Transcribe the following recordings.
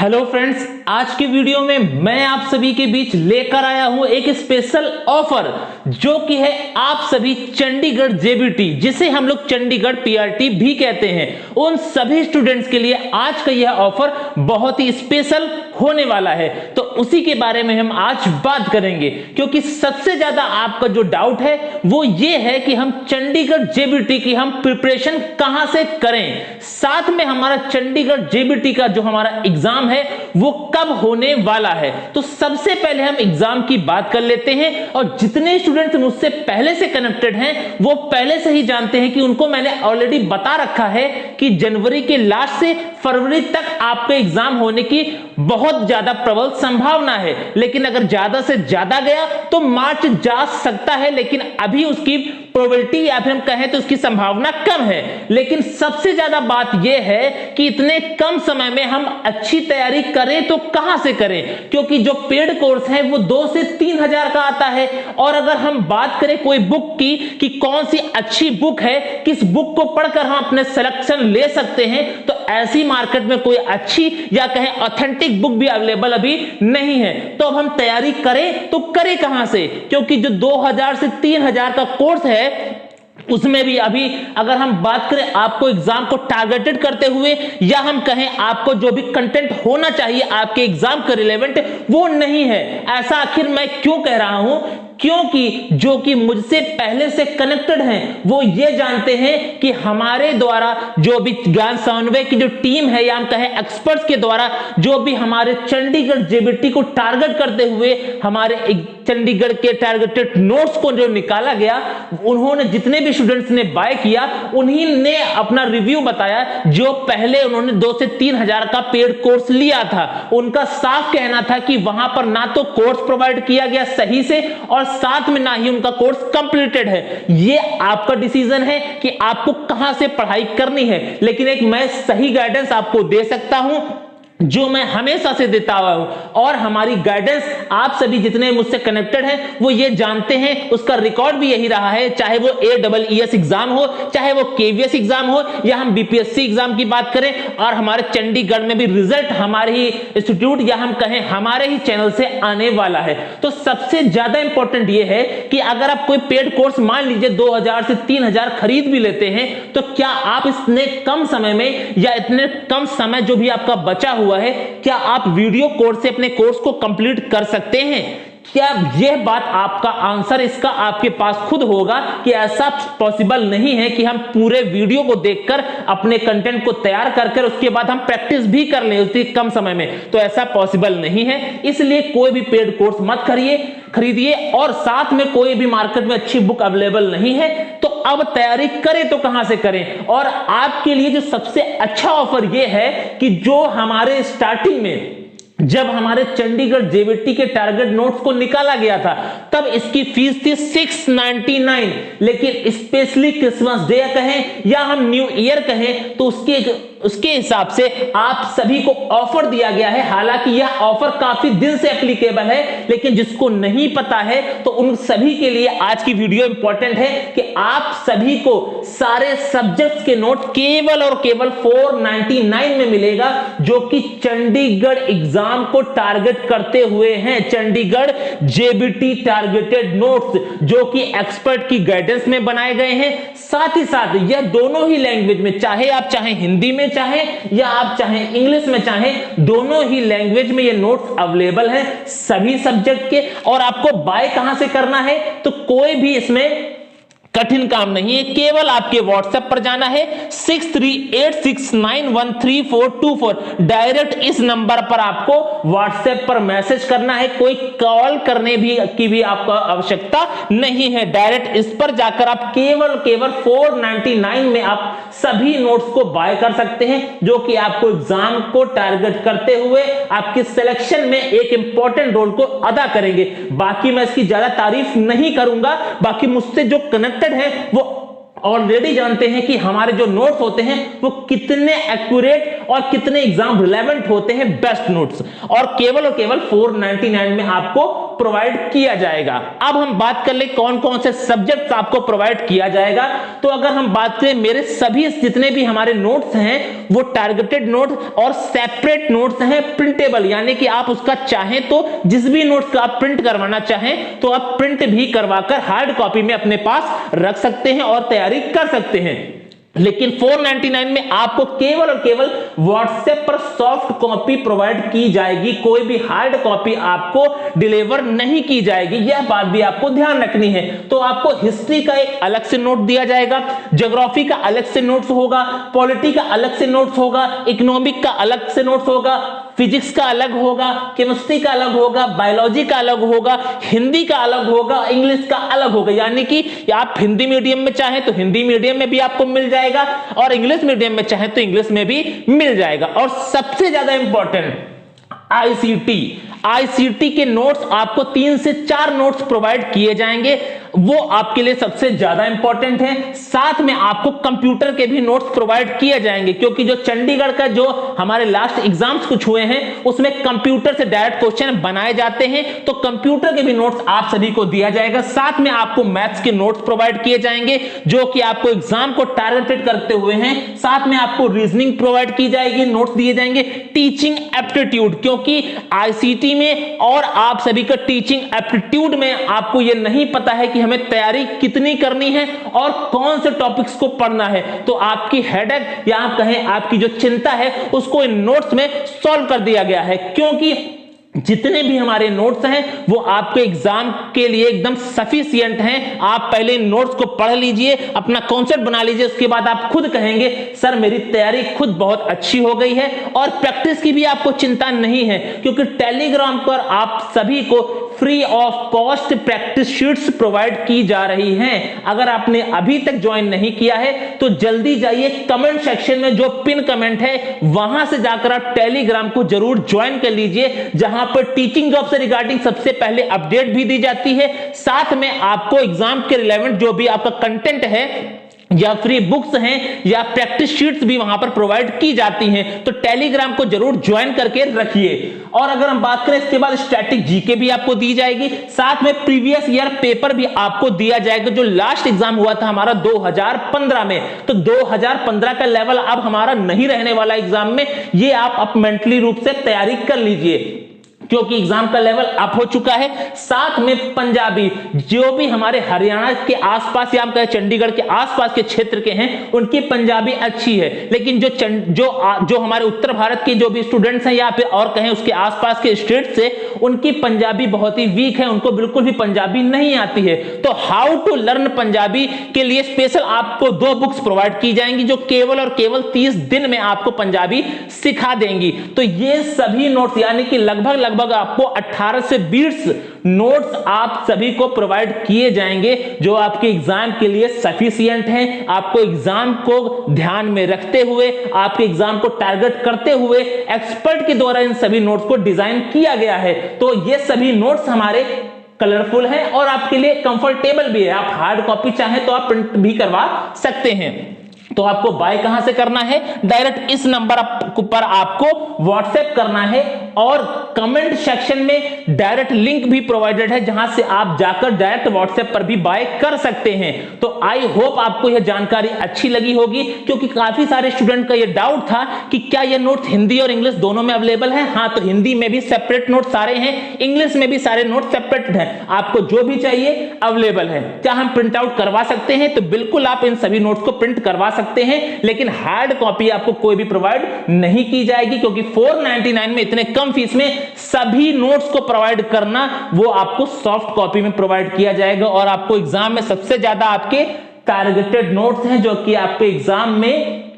Hello friends, आज की video में मैं आप सभी के बीच लेकर आया हूं एक स्पेशल ऑफर जो कि है आप सभी चंडीगढ़ जेबीटी, जिसे हम लोग चंडीगढ़ पीआरटी भी कहते हैं, उन सभी स्टूडेंट्स के लिए आज का यह ऑफर बहुत ही स्पेशल होने वाला है। तो उसी के बारे में हम आज बात करेंगे, क्योंकि सबसे ज्यादा आपका जो डाउट है वो ये है कि हम चंडीगढ़ जेबीटी की हम प्रिपरेशन कहां से करें, साथ में हमारा चंडीगढ़ जेबीटी का जो हमारा एग्जाम है वो कब होने वाला है। तो सबसे पहले हम एग्जाम की बात कर लेते हैं, और जितने स्टूडेंट्स मुझसे पहले से कनेक्टेड हैं वो पहले से ही जानते हैं कि उनको मैंने ऑलरेडी बता रखा है कि जनवरी के लास्ट से फरवरी तक आपके एग्जाम होने की बहुत ज्यादा प्रबल संभावना है। लेकिन अगर ज्यादा से ज्यादा गया तो मार्च जा सकता है, लेकिन अभी उसकी प्रोबेबिलिटी या फिर हम कहें तो उसकी संभावना कम है। लेकिन सबसे ज्यादा बात यह है कि इतने कम समय में हम अच्छी तैयारी करें तो कहां से करें, क्योंकि जो पेड कोर्स है वो 2 से 3 हजार का आता है। और अगर हम बात करें कोई बुक की कि कौन सी अच्छी बुक है, किस बुक को पढ़कर हम अपने सिलेक्शन ले सकते हैं, तो ऐसी मार्केट में कोई अच्छी या कहें ऑथेंटिक बुक भी अवेलेबल अभी नहीं है। तो अब हम तैयारी करें तो करें कहां से, क्योंकि जो 2000 से 3000 का कोर्स है उसमें भी अभी अगर हम बात करें आपको एग्जाम को टारगेटेड करते हुए, या हम कहें आपको जो भी कंटेंट होना चाहिए आपके एग्जाम के रिलेवेंट वो नहीं है। ऐसा आखिर मैं क्यों कह रहा हूं, क्योंकि जो कि मुझसे पहले से कनेक्टेड हैं वो ये जानते हैं कि हमारे द्वारा जो भी ज्ञान समन्वय की जो टीम है, या हम कहें एक्सपर्ट्स के द्वारा जो भी हमारे चंडीगढ़ जेबीटी को टारगेट करते हुए हमारे चंडीगढ़ के टारगेटेड नोट्स को जो निकाला गया, उन्होंने जितने भी स्टूडेंट्स ने बाय किया उन्हीं ने अपना रिव्यू बताया। जो पहले उन्होंने 2 से 3 हजार का पेड कोर्स लिया था, उनका साफ कहना था कि वहां पर ना तो कोर्स प्रोवाइड किया गया सही से, और साथ में ना ही उनका कोर्स कंप्लीटेड है। ये आपका डिसीजन है कि आपको कहां से पढ़ाई करनी है, लेकिन एक मैं सही गाइडेंस आपको दे सकता हूं जो मैं हमेशा से देता हुआ हूं। और हमारी गाइडेंस आप सभी जितने मुझसे कनेक्टेड हैं वो ये जानते हैं, उसका रिकॉर्ड भी यही रहा है, चाहे वो AEES एग्जाम हो, चाहे वो KVS एग्जाम हो, या हम BPSC एग्जाम की बात करें। और हमारे चंडीगढ़ में भी रिजल्ट हमारे ही इंस्टीट्यूट या हम कहें हमारे ही चैनल से आने वाला है। तो सबसे ज्यादा इंपॉर्टेंट ये है कि अगर आप कोई पेड कोर्स मान लीजिए 2000 से 3000 खरीद भी लेते हैं, तो क्या आप इतने कम समय में या इतने कम समय जो भी आपका बचा हुआ है, क्या आप वीडियो कोर्स से अपने कोर्स को कंप्लीट कर सकते हैं? क्या यह बात आपका आंसर इसका आपके पास खुद होगा कि ऐसा पॉसिबल नहीं है कि हम पूरे वीडियो को देखकर अपने कंटेंट को तैयार कर उसके बाद हम प्रैक्टिस भी कर लें उतनी कम समय में? तो ऐसा पॉसिबल नहीं है। इसलिए कोई भी पेड कोर्स मत खरीदिए, और साथ में कोई भी मार्केट में अच्छी बुक अवेलेबल नहीं है। तो अब तैयारी करें तो कहां से करें? और आपके लिए जो सबसे अच्छा ऑफर यह है कि जो हमारे स्टार्टिंग में जब हमारे चंडीगढ़ जेबीटी के टारगेट नोट्स को निकाला गया था तब इसकी फीस थी 699, लेकिन स्पेशली क्रिसमस डे कहें या हम न्यू ईयर कहें तो उसके हिसाब से आप सभी को ऑफर दिया गया है। हालांकि यह ऑफर काफी दिन से एप्लीकेबल है, लेकिन जिसको नहीं पता है तो उन सभी के लिए आज की वीडियो इंपॉर्टेंट है कि आप सभी को सारे सब्जेक्ट्स के नोट केवल और केवल 499 में मिलेगा, जो कि चंडीगढ़ एग्जाम को टारगेट करते हुए हैं। चंडीगढ़ जेबीटी टारगेटेड नोट्स जो कि एक्सपर्ट की गाइडेंस में बनाए गए हैं। साथ ही साथ यह दोनों ही लैंग्वेज में, चाहे आप चाहे हिंदी में चाहे या आप चाहे इंग्लिश में चाहे, दोनों ही लैंग्वेज में ये नोट्स अवेलेबल हैं सभी सब्जेक्ट के। और आपको बाय कहां से करना है, तो कोई भी इसमें कठिन काम नहीं है, केवल आपके व्हाट्सएप पर जाना है 6386913424। डायरेक्ट इस नंबर पर आपको व्हाट्सएप पर मैसेज करना है, कोई कॉल करने की भी आपको आवश्यकता नहीं है। डायरेक्ट इस पर जाकर आप केवल 499 में आप सभी नोट्स को बाय कर सकते हैं, जो कि आपको एग्जाम को टारगेट करते हुए आपके सिलेक्शन में एक इंपॉर्टेंट रोल को अदा करेंगे। बाकी मैं इसकी ज्यादा तारीफ नहीं करूंगा, बाकी मुझसे जो कनेक्टेड है वो ऑलरेडी जानते हैं कि हमारे जो नोट्स होते हैं वो कितने एक्यूरेट और कितने एग्जाम रिलेवेंट होते हैं, बेस्ट नोट्स। और केवल 499 में आपको प्रोवाइड किया जाएगा। अब हम बात कर ले कौन कौन से सब्जेक्ट्स आपको प्रोवाइड किया जाएगा। तो अगर हम बात करें, मेरे सभी जितने भी हमारे नोट्स हैं वो टारगेटेड नोट्स और सेपरेट नोट्स हैं, प्रिंटेबल, यानी कि आप उसका चाहें तो जिस भी नोट्स का आप प्रिंट करवाना चाहें तो आप प्रिंट भी करवाकर हार्ड कॉपी में अपने पास रख सकते हैं और तैयारी कर सकते हैं। लेकिन 499 में आपको केवल और केवल व्हाट्सएप पर सॉफ्ट कॉपी प्रोवाइड की जाएगी, कोई भी हार्ड कॉपी आपको डिलीवर नहीं की जाएगी, यह बात भी आपको ध्यान रखनी है। तो आपको हिस्ट्री का एक अलग से नोट दिया जाएगा, ज्योग्राफी का अलग से नोट्स होगा, पॉलिटी का अलग से नोट्स होगा, इकोनॉमिक का अलग से नोट्स होगा, फिजिक्स का अलग होगा, केमिस्ट्री का अलग होगा, बायोलॉजी का अलग होगा, हिंदी का अलग होगा, इंग्लिश का अलग होगा। यानी कि आप हिंदी मीडियम में चाहें तो हिंदी मीडियम में भी आपको मिल जाएगा और इंग्लिश मीडियम में चाहें तो इंग्लिश में भी मिल जाएगा। और सबसे ज्यादा इंपॉर्टेंट आईसीटी के नोट्स आपको 3 से 4 नोट्स प्रोवाइड किए जाएंगे, वो आपके लिए सबसे ज्यादा इंपॉर्टेंट है। साथ में आपको कंप्यूटर के भी नोट्स प्रोवाइड किए जाएंगे, क्योंकि जो चंडीगढ़ का जो हमारे लास्ट एग्जाम्स कुछ हुए हैं उसमें कंप्यूटर से डायरेक्ट क्वेश्चन बनाए जाते हैं, तो कंप्यूटर के भी नोट्स आप सभी को दिया जाएगा। साथ में आपको मैथ्स के नोट्स प्रोवाइड किए जाएंगे जो कि आपको एग्जाम को टारगेटेड करते हुए हैं। साथ में आपको रीजनिंग प्रोवाइड की जाएगी, नोट्स दिए जाएंगे, टीचिंग एप्टीट्यूड, क्योंकि आईसीटी में और आप सभी का टीचिंग एप्टीट्यूड में आपको यह नहीं पता है कि हमें तैयारी कितनी करनी है और कौन से टॉपिक्स को पढ़ना है, तो आपकी हेडेक या आप कहें आपकी जो चिंता है उसको इन नोट्स में सॉल्व कर दिया गया है। क्योंकि जितने भी हमारे नोट्स हैं वो आपके एग्जाम के लिए एकदम सफिशिएंट हैं। आप पहले इन नोट्स को पढ़ लीजिए, अपना कॉन्सेप्ट बना लीजिए, उसके बाद आप खुद कहेंगे सर मेरी तैयारी खुद बहुत अच्छी हो गई है। और प्रैक्टिस की भी आपको चिंता नहीं है, क्योंकि टेलीग्राम पर आप सभी को free of cost practice sheets provide की जा रही हैं। अगर आपने अभी तक ज्वाइन नहीं किया है तो जल्दी जाइए, कमेंट सेक्शन में जो पिन कमेंट है वहां से जाकर आप टेलीग्राम को जरूर ज्वाइन कर लीजिए, जहां पर टीचिंग जॉब से रिगार्डिंग सबसे पहले अपडेट भी दी जाती है। साथ में आपको एग्जाम के रिलेवेंट जो भी आपका कंटेंट है या फ्री बुक्स हैं या प्रैक्टिस शीट्स भी वहां पर प्रोवाइड की जाती हैं, तो टेलीग्राम को जरूर ज्वाइन करके रखिए। और अगर हम बात करें इसके बाद स्टैटिक जीके भी आपको दी जाएगी, साथ में प्रीवियस ईयर पेपर भी आपको दिया जाएगा। जो लास्ट एग्जाम हुआ था हमारा 2015 में, तो 2015 का लेवल अब हमारा नहीं रहने वाला एग्जाम में, ये आप मेंटली रूप से तैयारी कर लीजिए क्योंकि एग्जाम का लेवल अप हो चुका है। साथ में पंजाबी, जो भी हमारे हरियाणा के आसपास या हम कहें चंडीगढ़ के आसपास के क्षेत्र के हैं उनकी पंजाबी अच्छी है, लेकिन जो हमारे उत्तर भारत के जो भी स्टूडेंट्स हैं या फिर और कहें उसके आसपास के स्टेट से, उनकी पंजाबी बहुत ही वीक है, उनको बिल्कुल भी पंजाबी नहीं आती है। तो हाउ टू लर्न पंजाबी के लिए स्पेशल आपको 2 बुक्स प्रोवाइड की जाएंगी जो केवल और केवल 30 दिन में आपको पंजाबी सिखा देंगी। तो ये सभी नोट्स यानी कि लगभग आपको 18 से 20 नोट्स आप सभी को प्रोवाइड किए जाएंगे जो आपके एग्जाम के लिए सफिशिएंट हैं। आपको एग्जाम को ध्यान में रखते हुए, आपके एग्जाम को टारगेट करते हुए एक्सपर्ट के द्वारा इन सभी नोट्स को डिजाइन किया गया है। तो ये सभी नोट्स हमारे कलरफुल हैं और आपके लिए कंफर्टेबल भी है। आप हार्ड कॉपी चाहें तो आप प्रिंट भी करवा सकते हैं। तो आपको बाय कहां से करना है? डायरेक्ट इस नंबर पर आपको व्हाट्सएप करना है और कमेंट सेक्शन में डायरेक्ट लिंक भी प्रोवाइडेड है जहां से आप जाकर डायरेक्ट व्हाट्सएप पर भी बाय कर सकते हैं। तो आई होप आपको यह जानकारी अच्छी लगी होगी, क्योंकि काफी सारे स्टूडेंट का यह डाउट था कि क्या यह नोट्स हिंदी और इंग्लिश दोनों में अवेलेबल है। हाँ, तो हिंदी में भी सेपरेट नोट सारे हैं, इंग्लिश में भी सारे नोट सेपरेट हैं। आपको जो भी चाहिए अवेलेबल है। क्या हम प्रिंट आउट करवा सकते हैं? तो बिल्कुल आप इन सभी नोट्स को प्रिंट करवा सकते हैं, लेकिन हार्ड कॉपी आपको कोई भी प्रोवाइड नहीं की जाएगी, क्योंकि 499 में इतने कम फीस में सभी नोट्स को प्रोवाइड करना वो आपको सॉफ्ट कॉपी में प्रोवाइड किया जाएगा। और आपको एग्जाम में सबसे ज्यादा आपके टारगेटेड नोट्स हैं जो कि आपके एग्जाम में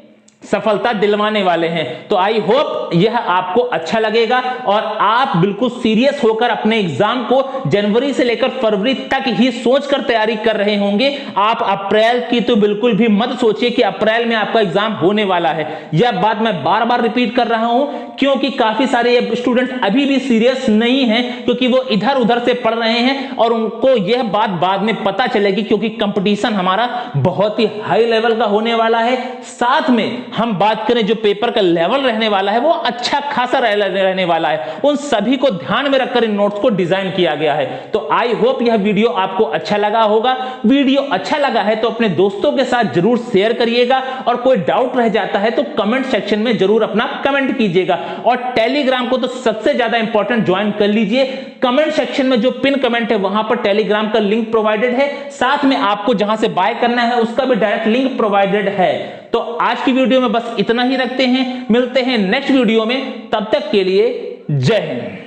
सफलता दिलवाने वाले हैं। तो आई होप यह आपको अच्छा लगेगा और आप बिल्कुल सीरियस होकर अपने एग्जाम को जनवरी से लेकर फरवरी तक ही सोचकर तैयारी कर रहे होंगे। आप अप्रैल की तो बिल्कुल भी मत सोचिए कि अप्रैल में आपका एग्जाम होने वाला है। यह बात मैं बार बार रिपीट कर रहा हूं क्योंकि काफी सारे स्टूडेंट अभी भी सीरियस नहीं हैं, क्योंकि वो इधर उधर से पढ़ रहे हैं और उनको यह बात बाद में पता चलेगी, क्योंकि कंपटीशन हमारा बहुत ही हाई लेवल का होने वाला है। साथ में हम बात करें जो पेपर का लेवल रहने वाला है वो अच्छा खासा रहने वाला है। उन सभी को ध्यान में रखकर इन नोट्स को डिजाइन किया गया है। तो आई होप यह वीडियो आपको अच्छा लगा होगा। वीडियो अच्छा लगा है तो अपने दोस्तों के साथ जरूर शेयर करिएगा, और कोई डाउट रह जाता है तो कमेंट सेक्शन में जरूर अपना कमेंट कीजिएगा। और टेलीग्राम को तो सबसे ज्यादा इंपॉर्टेंट ज्वाइन कर लीजिए। कमेंट सेक्शन में जो पिन कमेंट है वहां पर टेलीग्राम का लिंक प्रोवाइडेड है, साथ में आपको जहां से बाय करना है उसका भी डायरेक्ट लिंक प्रोवाइडेड है। तो आज की वीडियो में बस इतना ही रखते हैं, मिलते हैं नेक्स्ट वीडियो में, तब तक के लिए जय हिंद।